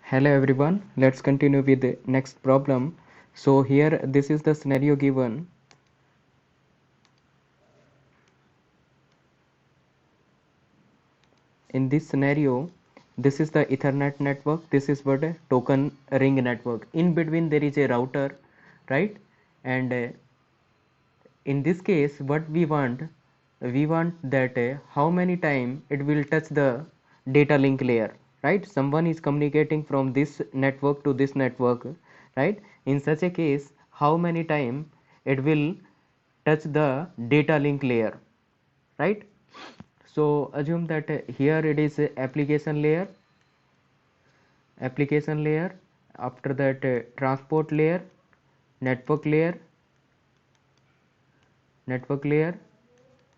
Hello everyone, let's continue with the next problem. So here this is the scenario given. In this scenario, this is the Ethernet network, this is what a token ring network. In between there is a router, right? And in this case what we want that how many time it will touch the data link layer, right? Someone is communicating from this network to this network, right? In such a case how many time it will touch the data link layer, right? So assume that here it is application layer, after that transport layer, network layer, network layer,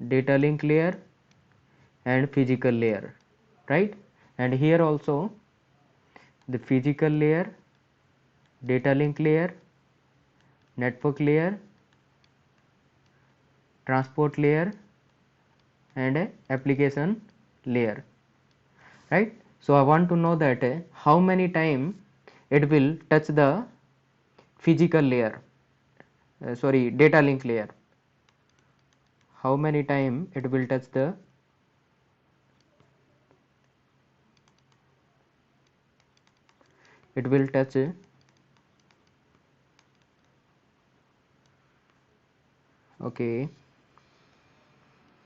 data link layer, and physical layer, right? And here also the physical layer, data link layer, network layer, transport layer, and a application layer, right? So I want to know that how many time it will touch the physical layer, sorry, data link layer. How many time it will touch the it will touch okay,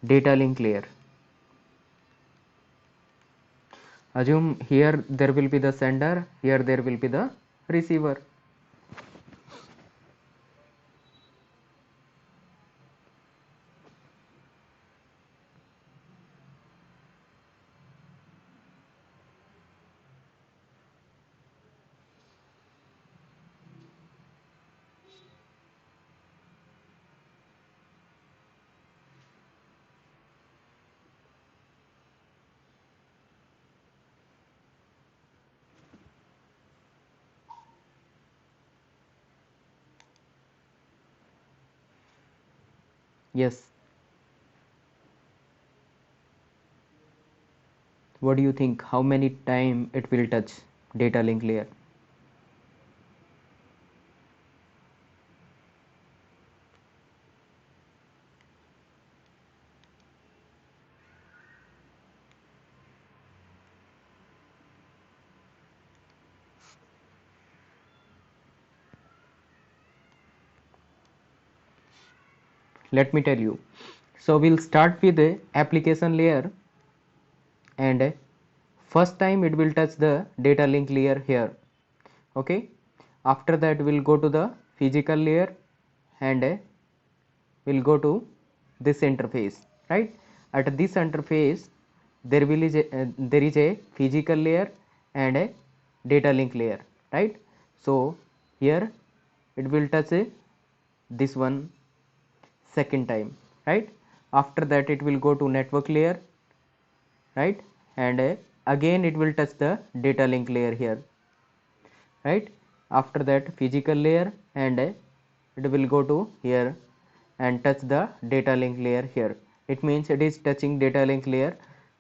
data link layer. Assume here there will be the sender, here there will be the receiver. Yes, what do you think, how many time it will touch data link layer? Let me tell you. So we'll start with the application layer, and first time it will touch the data link layer here, okay? After that we'll go to the physical layer, and we'll go to this interface, right? At this interface there is a physical layer and a data link layer, right? So here it will touch this one second time, right? After that it will go to network layer, right? And again it will touch the data link layer here, right? After that physical layer, and it will go to here and touch the data link layer here. It means it is touching data link layer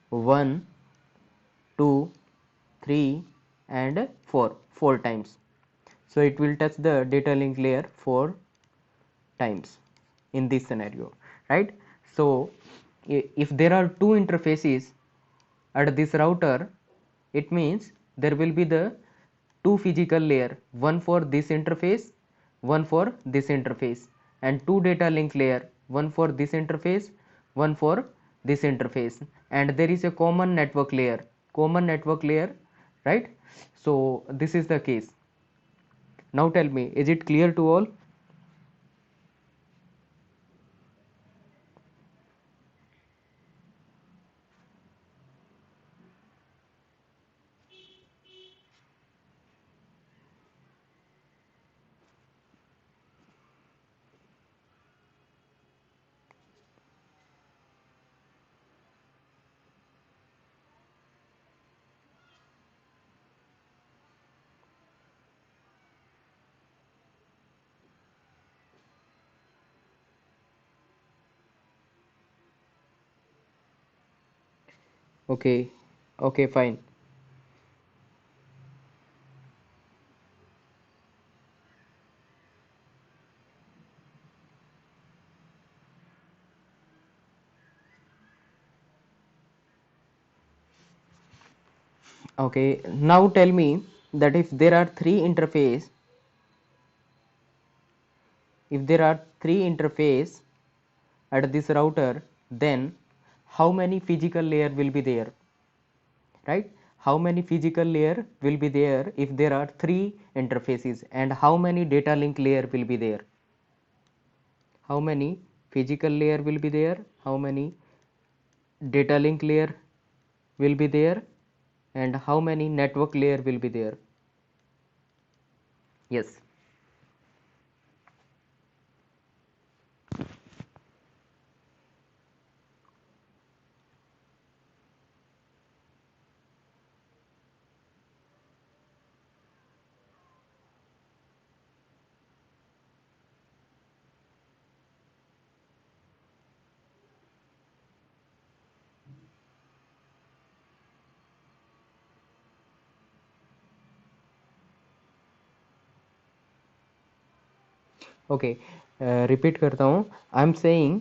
1, 2, 3, and 4 times. So it will touch the data link layer 4 times in this scenario, right? So if there are two interfaces at this router, it means there will be the two physical layer, one for this interface, one for this interface, and two data link layer, one for this interface, one for this interface, and there is a common network layer, right? So this is the case. Now tell me, is it clear to all? Okay, okay, fine. Okay, now tell me that if there are three interface at this router, then how many physical layer will be there, right? How many physical layer will be there if there are three interfaces, and how many data link layer will be there? How many physical layer will be there? How many data link layer will be there? And how many network layer will be there? Yes. Okay, repeat करता हूँ. I'm saying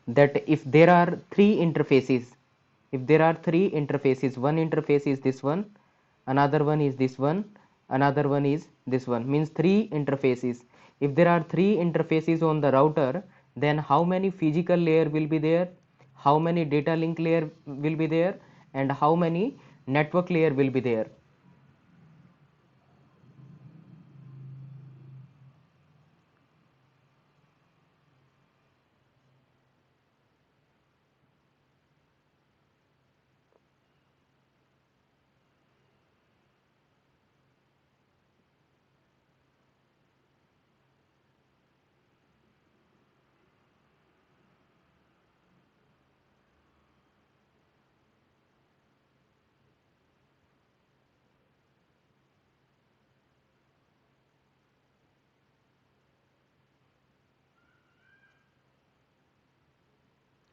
that if there are three interfaces, one interface is this one, another one is this one, another one is this one, means three interfaces. If there are three interfaces on the router, then how many physical layer will be there, how many data link layer will be there, and how many network layer will be there?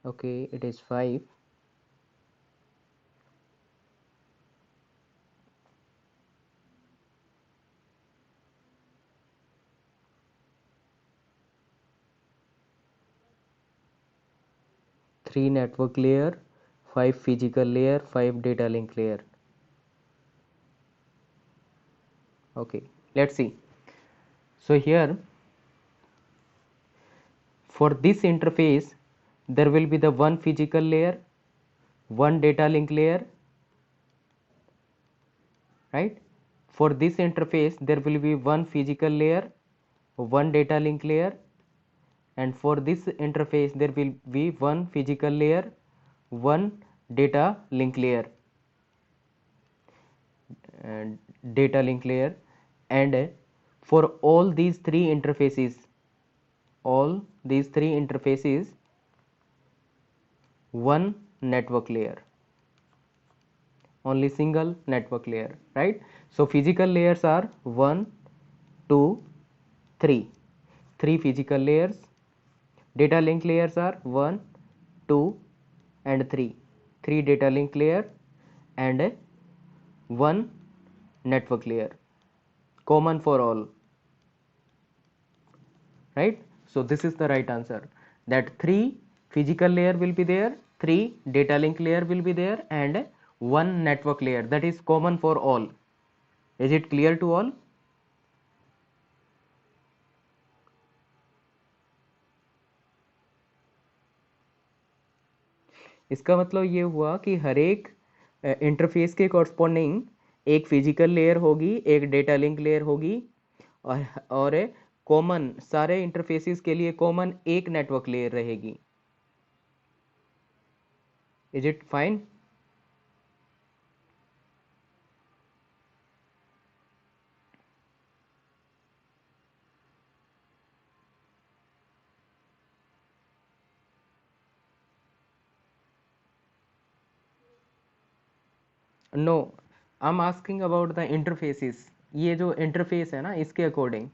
Okay, it is 5. Three network layer, 5 physical layer, 5 data link layer. Okay, let's see. So here for this interface there will be the one physical layer, one data link layer, right? For this interface there will be one physical layer, one data link layer, and for this interface there will be one physical layer, one data link layer, and data link layer. And for all these three interfaces, one network layer, only single network layer, right? So physical layers are 1, 2, 3, three physical layers. Data link layers are 1, 2, and 3, three data link layer, and one network layer, common for all, right? So this is the right answer, that three physical layer will be there, three data link layer will be there, and one network layer, that is common for all. Is it clear to all? इसका मतलब ये हुआ कि हर एक interface के corresponding एक physical layer होगी, एक डेटा लिंक लेयर होगी, और कॉमन सारे इंटरफेसेस के लिए कॉमन एक नेटवर्क लेयर रहेगी. Is it fine? No, I am asking about the interfaces. ये जो इंटरफेस है ना, इसके अकॉर्डिंग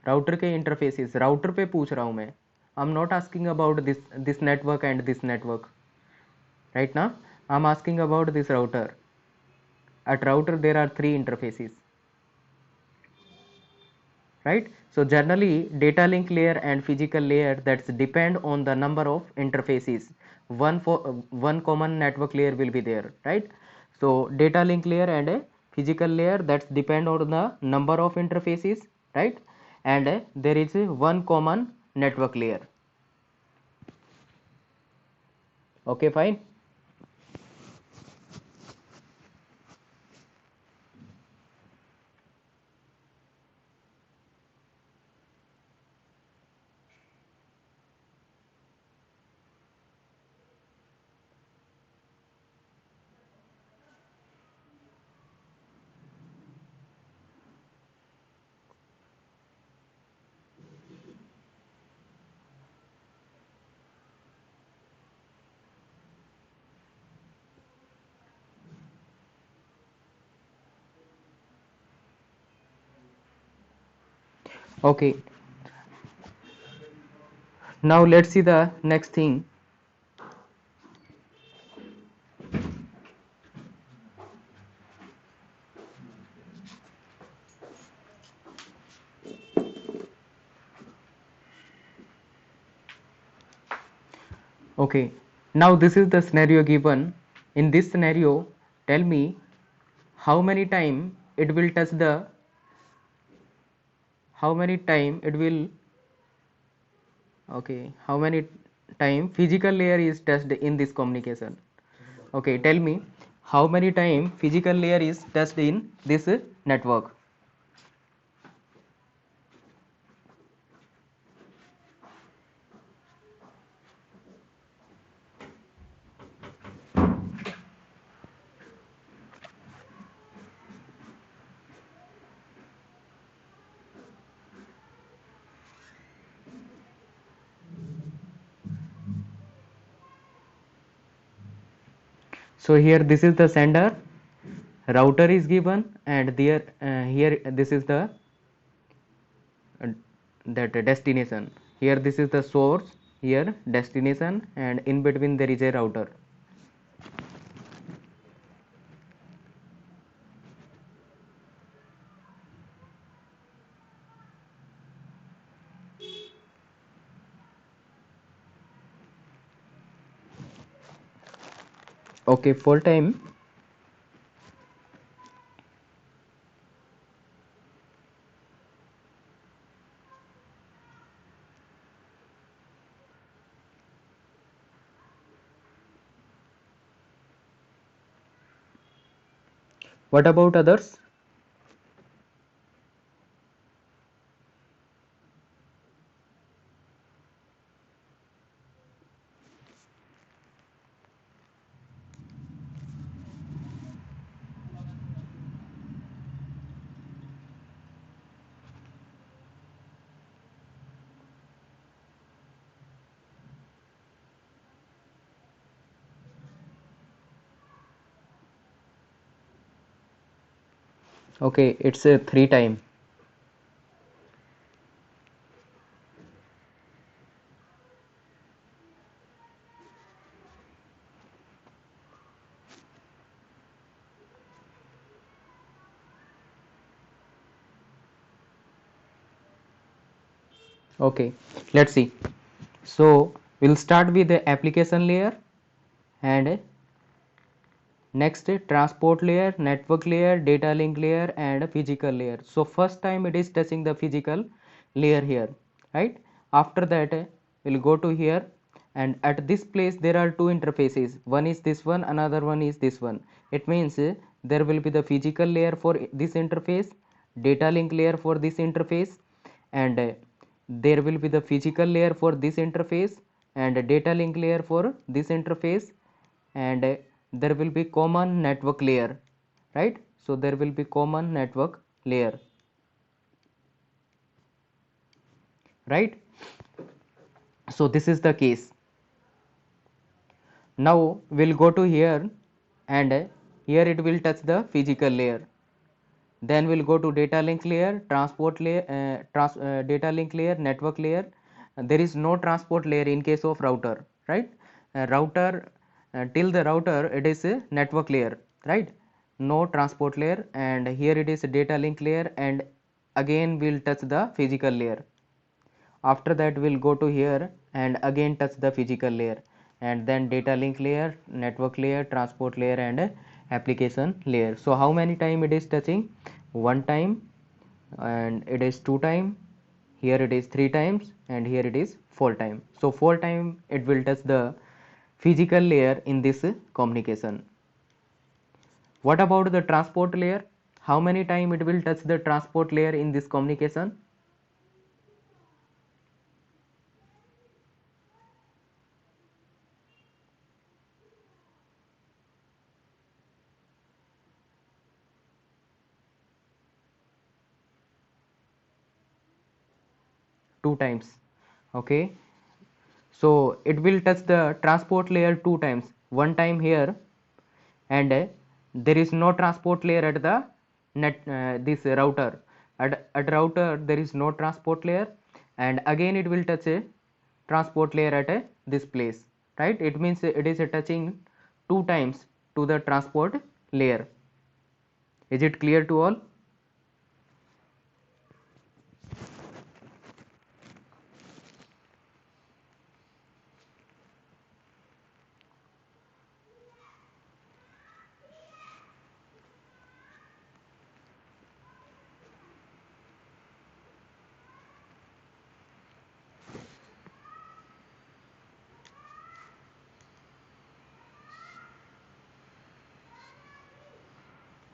राउटर के इंटरफेसेस, राउटर पे पूछ रहा हूँ मैं. I am not asking about this network and this network, right ना. I am asking about this router. At router there are three interfaces, right? So generally data link layer and physical layer, that's depend on the number of interfaces. One common network layer will be there, right? So data link layer and a physical layer, that's depend on the number of interfaces, right? And there is one common network layer. Okay, fine. Okay, now let's see the next thing. Okay, now this is the scenario given. In this scenario, tell me how many time it will touch the, how many time it will, okay, how many time physical layer is touched in this communication. Okay, tell me how many time physical layer is touched in this network. So here this is the sender, router is given, and there here this is the uh, that destination. Here this is the source, here destination, and in between there is a router. Okay, full time. What about others? Okay, it's a 3 time. Okay, let's see. So we'll start with the application layer, and next transport layer, network layer, data link layer, and physical layer. So first time it is touching the physical layer here, right? After that we'll go to here, and at this place there are two interfaces. One is this one, another one is this one. It means there will be the physical layer for this interface, data link layer for this interface, and there will be the physical layer for this interface and data link layer for this interface, and there will be common network layer, right? So there will be common network layer, right? So this is the case. Now we'll go to here, and here it will touch the physical layer. Then we'll go to data link layer, transport layer, data link layer, network layer. There is no transport layer in case of router, right? Router, till the router it is a network layer, right? No transport layer, and here it is a data link layer, and again we'll touch the physical layer. After that we'll go to here and again touch the physical layer, and then data link layer, network layer, transport layer, and application layer. So how many time it is touching? One time, and it is two time, here it is three times, and here it is four time. So four time it will touch the physical layer in this communication. What about the transport layer? How many time it will touch the transport layer in this communication? Two times. Okay, so it will touch the transport layer two times. One time here, and there is no transport layer at the net this router. At router there is no transport layer, and again it will touch a transport layer at this place, right? It means it is touching two times to the transport layer. Is it clear to all?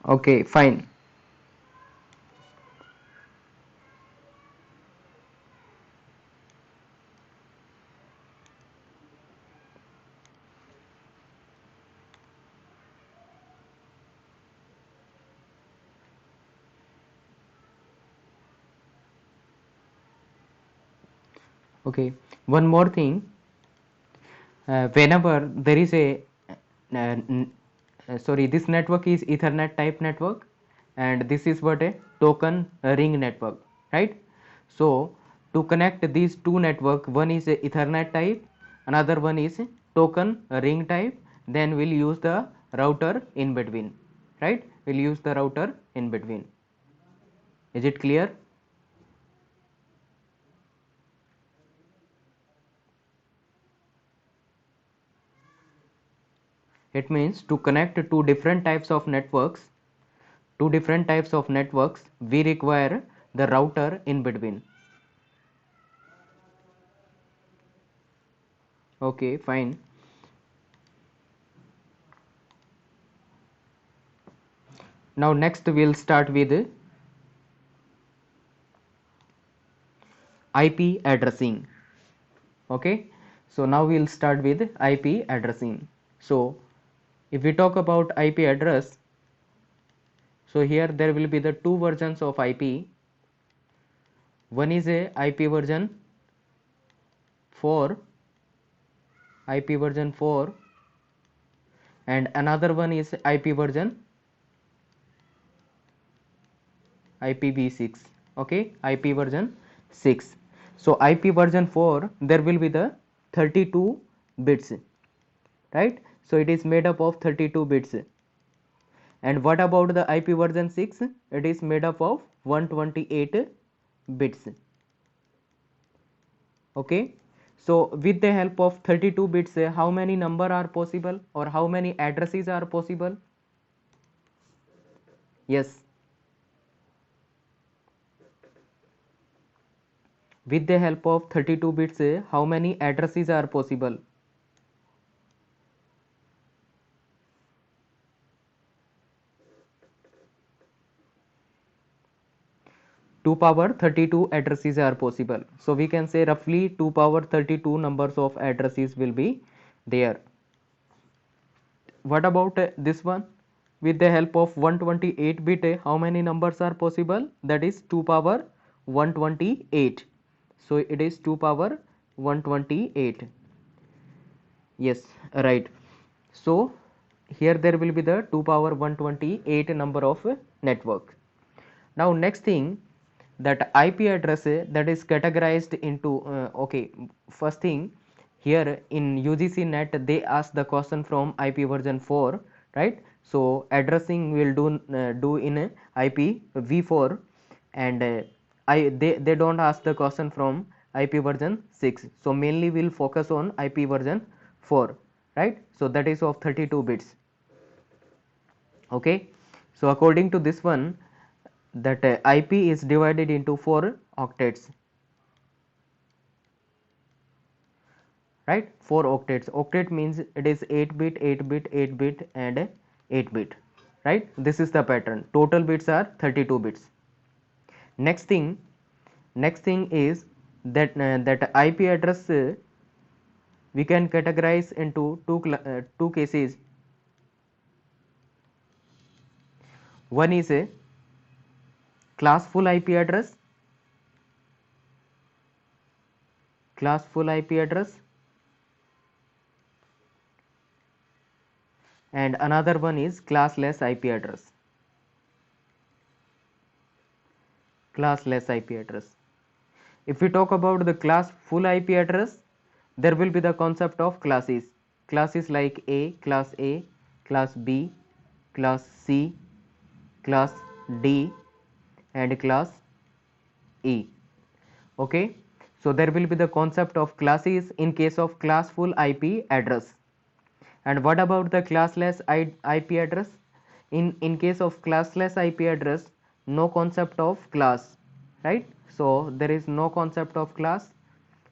Okay, fine. Okay, one more thing. Whenever there is a sorry, this network is Ethernet type network, and this is what a token ring network, right? So to connect these two network, one is a Ethernet type, another one is token ring type, then we'll use the router in between, right? We'll use the router in between. Is it clear? It means to connect two different types of networks, we require the router in between. Okay, fine. Now next we'll start with IP addressing. Okay, so now we'll start with IP addressing. So if we talk about IP address, so here there will be the two versions of IP. One is a IP version 4, and another one is IP version IPv6. Okay, IP version 6. So IP version 4, there will be the 32 bits, right? So it is made up of 32 bits. And what about the IP version 6? It is made up of 128 bits. Okay, so with the help of 32 bits, how many number are possible, or how many addresses are possible? Yes, with the help of 32 bits, how many addresses are possible? 2 power 32 addresses are possible. So we can say roughly 2 power 32 numbers of addresses will be there. What about this one? With the help of 128 bit, how many numbers are possible? That is 2 power 128. So it is 2 power 128. Yes, right. So here there will be the 2 power 128 number of network. Now next thing, that IP address that is categorized into okay, first thing, here in UGC net they ask the question from IP version 4, right? So addressing will do in IP v4, and they don't ask the question from IP version 6. So mainly we'll focus on IP version 4, right? So that is of 32 bits. Okay, so according to this one, that IP is divided into 4 octets, right? 4 octets. Octet means it is 8 bit, 8 bit, 8 bit and 8 bit, right? This is the pattern. Total bits are 32 bits. Next thing is that that IP address we can categorize into two cases. One is a classful IP address, and another one is classless IP address. If we talk about the class full IP address, there will be the concept of classes. Classes like A, class B, class C, class D, and class E. Okay, so there will be the concept of classes in case of classful IP address. And what about the classless IP address? In case of classless IP address, no concept of class, right? So there is no concept of class.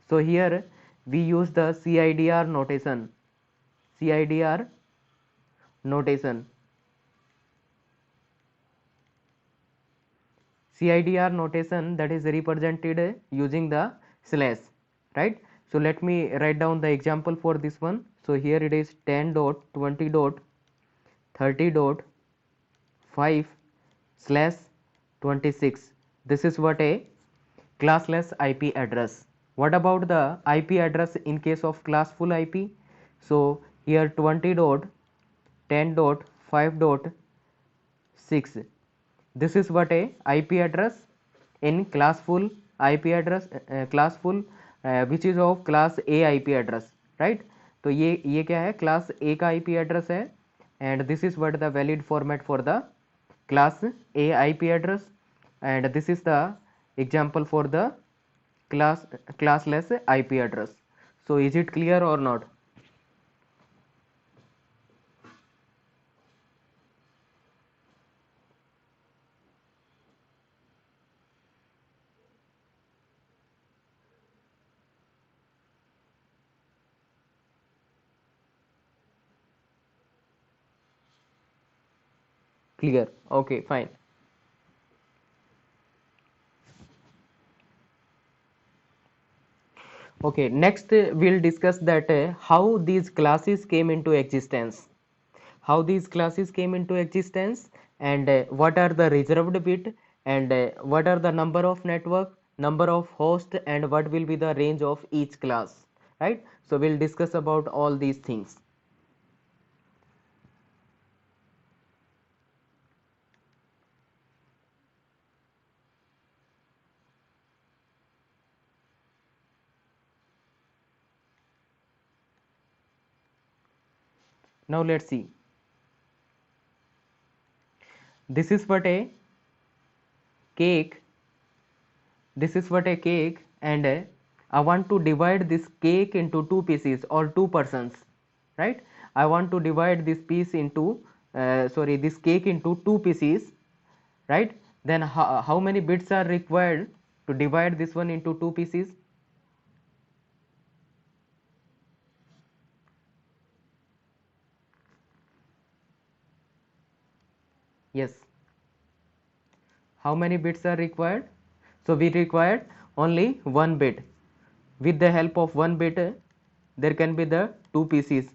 So here we use the CIDR notation. CIDR notation. CIDR notation, that is represented using the slash, right? So let me write down the example for this one. So here it is 10.20.30.5/26. This is what a classless IP address. What about the IP address in case of classful IP? So here 20.10.5.6. This is what a IP address in classful IP address, classful which is of class A IP address, right? तो ये क्या है, class A का IP address है, and this is what the valid format for the class A IP address, and this is the example for the classless IP address. So is it clear or not? Clear. Okay, fine. Okay, next we'll discuss that how these classes came into existence. And what are the reserved bit, and what are the number of network, number of host, and what will be the range of each class, right? So we'll discuss about all these things. Now let's see. This is what a cake. And I want to divide this cake into two pieces or two persons, right? I want to divide this piece into this cake into two pieces, right? Then how many bits are required to divide this one into two pieces? Yes, how many bits are required? So we required only one bit. With the help of one bit, there can be the two pieces.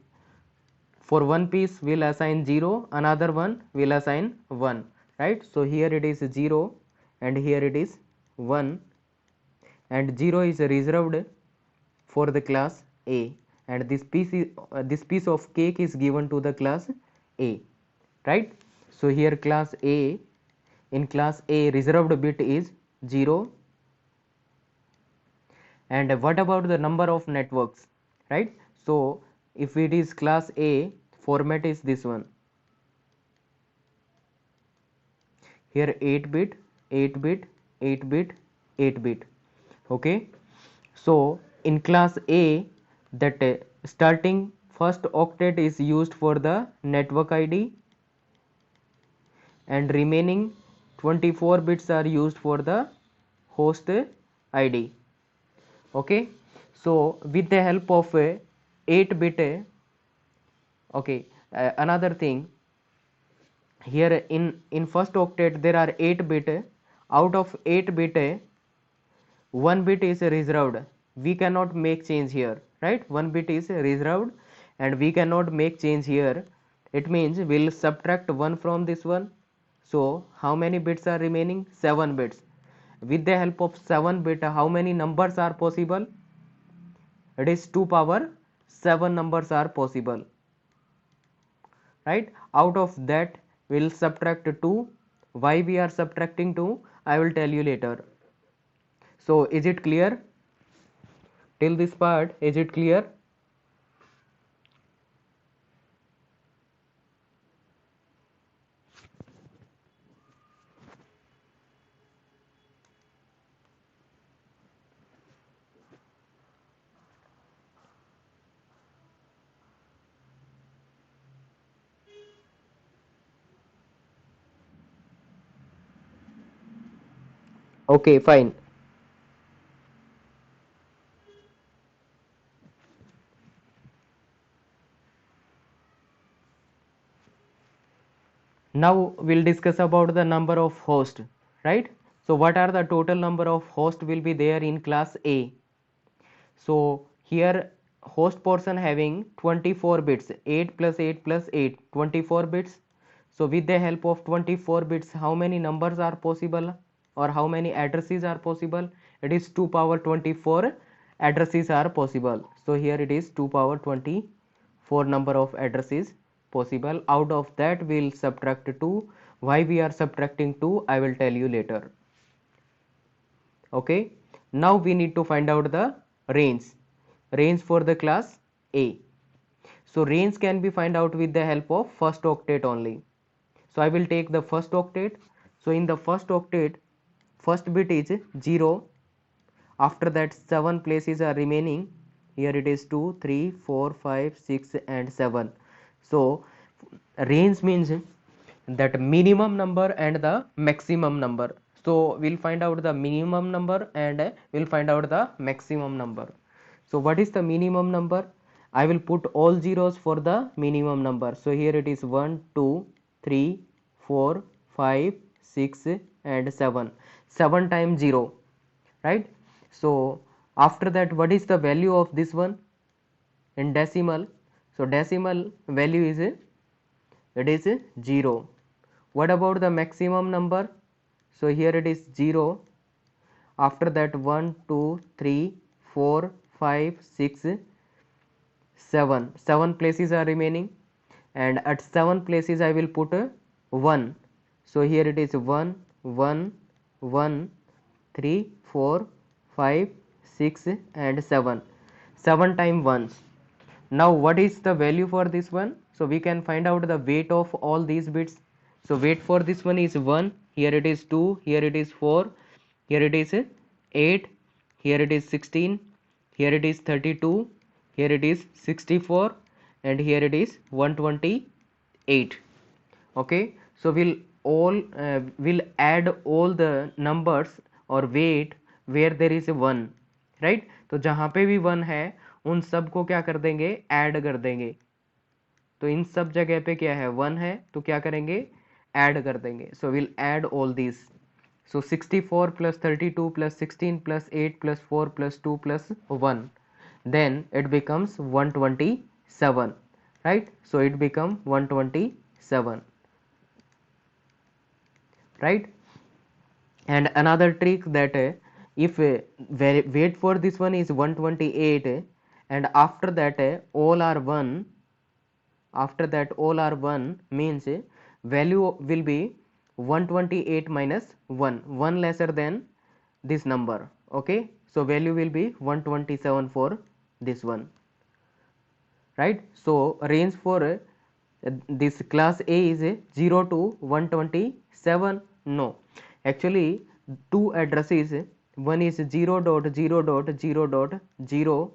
For one piece we'll assign 0, another one will assign 1, right? So here it is 0 and here it is 1, and 0 is reserved for the class A, and this piece of cake is given to the class A, right? So here class A, in class A reserved bit is 0. And what about the number of networks, right? So if it is class A, format is this one. Here 8 bit, 8 bit, 8 bit, 8 bit. Okay, so in class A, that starting first octet is used for the network ID, and remaining 24 bits are used for the host id. Okay, so with the help of a 8 bit, okay, another thing, here in first octet there are 8 bit. Out of 8 bit, 1 bit is reserved, we cannot make change here, right? 1 bit is reserved and we cannot make change here. It means we'll subtract 1 from this one. So how many bits are remaining? 7 bits. With the help of 7 bit, how many numbers are possible? It is 2 power 7 numbers are possible, right? Out of that we'll subtract 2. Why we are subtracting 2, I will tell you later. So is it clear till this part? Is it clear? Okay, fine. Now we'll discuss about the number of hosts, right? So what are the total number of hosts will be there in class A? So here host portion having 24 bits, 8 plus 8 plus 8, 24 bits. So with the help of 24 bits, how many numbers are possible or how many addresses are possible? It is 2 power 24 addresses are possible. So here it is 2 power 24 number of addresses possible. Out of that we'll subtract 2. Why we are subtracting 2, I will tell you later. Okay, now we need to find out the range for the class A. So range can be find out with the help of first octet only. So I will take the first octet. So in the first octet, first bit is 0. After that 7 places are remaining. Here it is 2, 3, 4, 5, 6 and 7. So range means that minimum number and the maximum number. So we'll find out the minimum number and we'll find out the maximum number. So what is the minimum number? I will put all zeros for the minimum number. So here it is 1, 2, 3, 4, 5, 6 and 7. 7 times 0, right? So after that, what is the value of this one in decimal? So decimal value is it is 0. What about the maximum number? So here it is 0. After that 1, 2, 3, 4, 5, 6, 7. 7 places are remaining and at 7 places I will put 1. So here it is 1, 1, 1, 3, 4, 5, 6 and 7. 7 times 1. Now what is the value for this one? So we can find out the weight of all these bits. So weight for this one is 1, here it is 2, here it is 4, here it is 8, here it is 16, here it is 32, here it is 64 and here it is 128. Okay, so we'll add all the numbers or weight where there is a 1, right? तो जहाँ पे भी 1 है उन सब को क्या कर देंगे, ऐड कर देंगे. तो इन सब जगह पे क्या है, 1 है तो क्या करेंगे, ऐड कर देंगे. So will add all this. So 64 plus 32 plus 16 plus 8 plus 4 plus 2 plus 1, then it becomes 127, right? So it become 127, right? And another trick that if weight for this one is 128 and after that all are 1, after that all are 1 means value will be 128 minus 1, 1 lesser than this number. Okay, so value will be 127 for this one, right? So range for this class A is 0 to 127. No, actually two addresses, one is 0 dot 0 dot 0 dot 0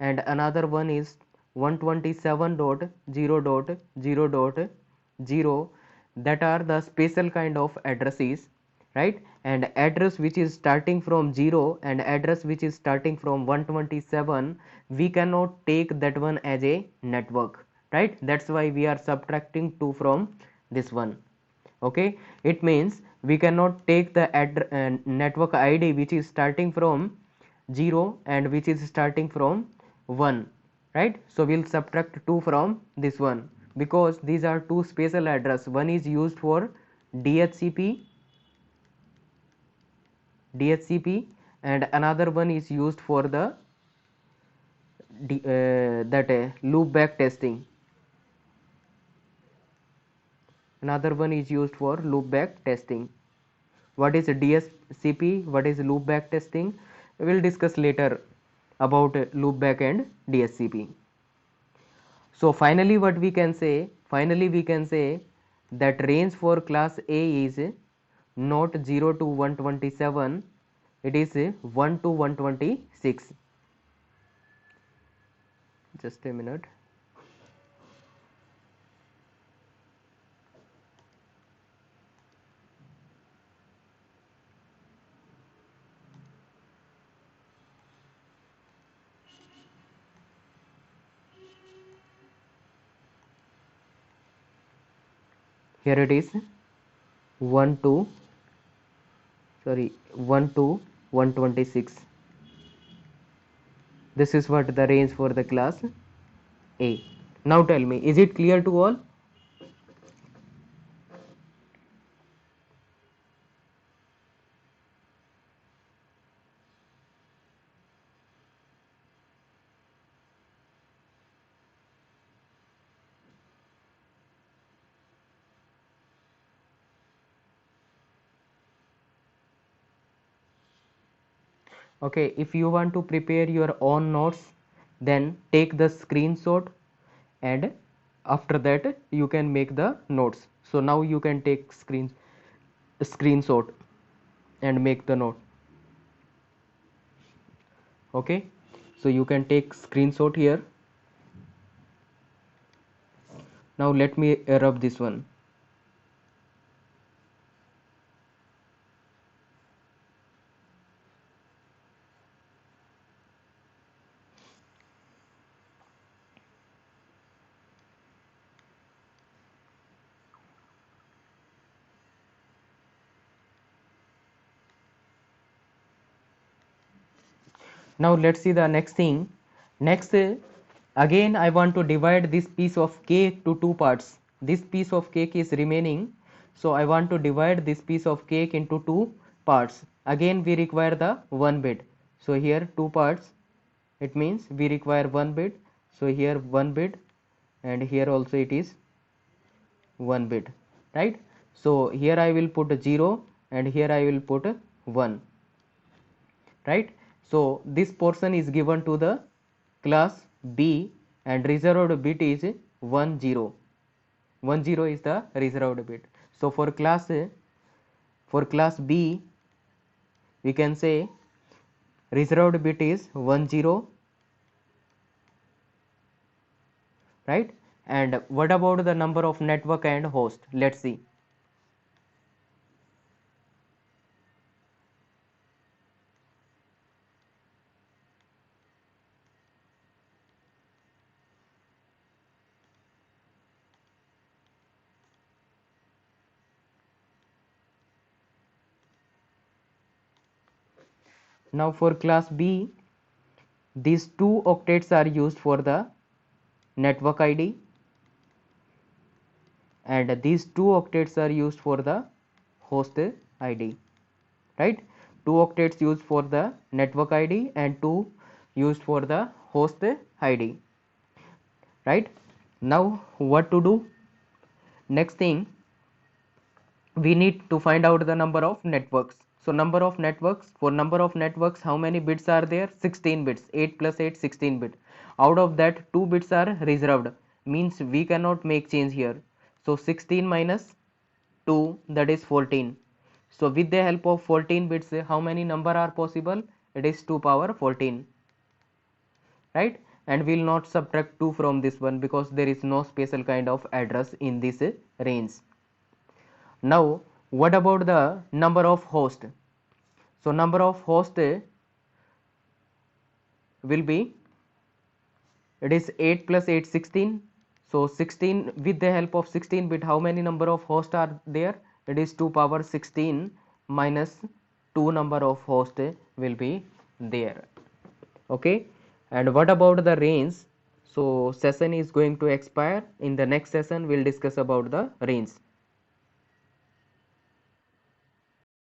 and another one is 127 dot 0 dot 0 dot 0. that are the special kind of addresses, right? And address which is starting from 0 and address which is starting from 127, we cannot take that one as a network, right? That's why we are subtracting 2 from this one. Okay, it means we cannot take the network ID which is starting from 0 and which is starting from 1, right? So we'll subtract 2 from this one, because these are two special address. One is used for DHCP and another one is used for the loop back testing. Another one is used for loop back testing. What is DHCP? What is loop back testing? We will discuss later about loop back and DHCP. So finally what we can say? Finally we can say that range for class A is not 0 to 127, it is 1 to 126. Just a minute. Here it is 1 to 1 to 126. This is what the range for the class A. Now tell me, is it clear to all? Okay, if you want to prepare your own notes, then take the screenshot and after that you can make the notes. So now you can take screenshot and make the note. Okay, so you can take screenshot here. Now let me rub this one. Now let's see the next thing. Next, again I want to divide this piece of cake to two parts. This piece of cake is remaining, so I want to divide this piece of cake into two parts. Again we require the 1 bit. So here two parts, it means we require 1 bit. So here 1 bit and here also it is 1 bit, right? So here I will put 0 and here I will put 1, right? So this portion is given to the class B and reserved bit is 10. 10 is the reserved bit. So for class B we can say reserved bit is 10, right? And what about the number of network and host? Let's see. Now for class B, these two octets are used for the network ID and these two octets are used for the host ID, right? Two octets used for the network ID and two used for the host ID, right? Now what to do? Next thing, we need to find out the number of networks. So number of networks, for number of networks, how many bits are there? 16 bits. 8 plus 8, 16 bit. Out of that 2 bits are reserved, means we cannot make change here. So 16 minus 2, that is 14. So with the help of 14 bits, how many number are possible? It is 2 power 14, right? And we will not subtract 2 from this one because there is no special kind of address in this range. Now what about the number of host? So number of host will be, it is 8 plus 8 16. So 16, with the help of 16 bit, how many number of hosts are there? It is 2 power 16 minus 2 number of host will be there. Okay, and what about the range? So session is going to expire. In the next session we'll discuss about the range.